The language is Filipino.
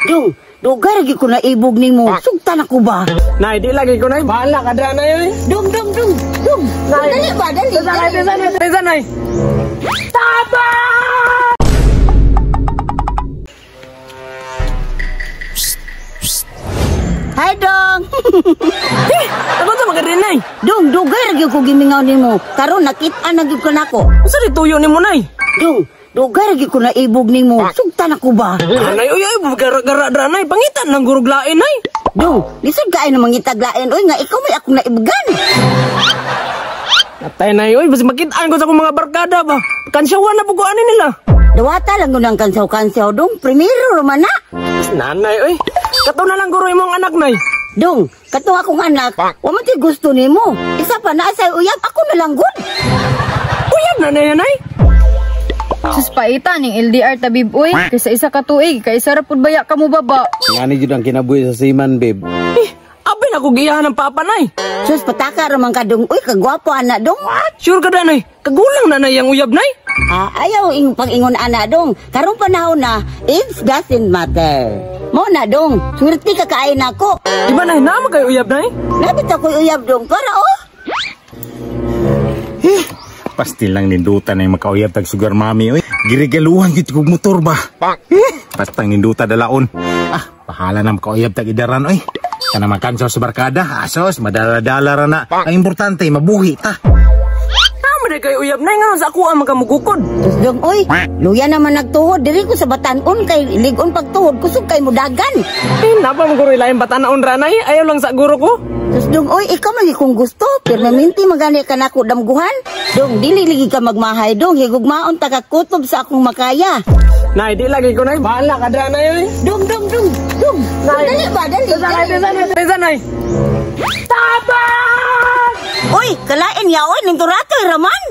Dong, dugar lagi ko na ibog ni mo. Sugtan ako ba? Nay, di lagi ko, Nay. Bahala ka dra, Nay. Dong. Dali ba? Dali. Pesa, Nay. Tama! Hi, Dong. Ano sa magarin, Nay? Dong, dugar lagi ko gimingaw ni mo. Karon nakita na gyud ko nako. Usa di tuyo ni mo, Nay? Dong, dugar lagi ko na ibog ni mo. Sugtan ako ba? Nay, uy, gara-gara dra, Nay. Pangitan ng guruglain, Nay. Dong, lisod ka ay na mangitaglain. Uy, nga ikaw may akong naibagan. Atay, Nay, uy, basi makitaan ko sa akong mga barkada ba. Kansyawan na puguan nila. Dawata lang nang kansaw-kansaw, Dong. Primero roman na. Nanay, uy. Kato na lang guro imong anak, Nay. Dong, katong akong anak, wa man ti gusto nimo. Isa pa na say uyab, ako na lang gud. Uyab na, Nay. Sus paita ning LDR tabib uy. Kaysa isa ka tuig, kaysa ra pud baya kamo baba. Ngani jud ang kinabuhi sa siman, babe. Abi na ko giyahan ng papa, Nay. Sus pataka ra man ka, Dong. Uy, kagwapo anak, Dong. Sure ka da, Nay. Kagulang na, Nay, ang uyab, Nay. Ayaw ing pag-ingon anak, Dong. Karong panahon na, age doesn't matter. Mo na, Dong. Swerte ka kain ako. Di ba, Nay? Naman kayo uyab, Nay? Nabit ako'y uyab, Dong. Para, oh. Pastil lang ninduta na yung makauyab tag sugar mami, oy. Girigaluhan gid kog motor ba? Pastang ninduta dalaon. Bahala na makauyab tag idaran, oy. Kana makansaw sa barkada, asos, madala-dala ra na. Ang importante, mabuhi ta. Naman kayo uyab, Nay. Nga sa ako ang makamugukod. Sus, Dong, uy. Luya naman nagtuhod. Diri ko sa batanon kay ligon pagtuhod. Kusog kay mudagan. Napa mo guro ilayan batanaon ra, Nay? Ayaw lang sa guro ko. Sus, Dong, uy, ikaw magi kung gusto. Permanente magani ka nako damguhan. Dong, dili ligi ka magmahay, Dong. Higugmaon ta ka kutob sa akong makaya. Nay, di lagi ko, Nay. Bahala ka dra, Nay. Dong. Dali ba? Dali. Pesa, Nay. Tama! Uy, kalain ya, uy. Ninturato, Raman.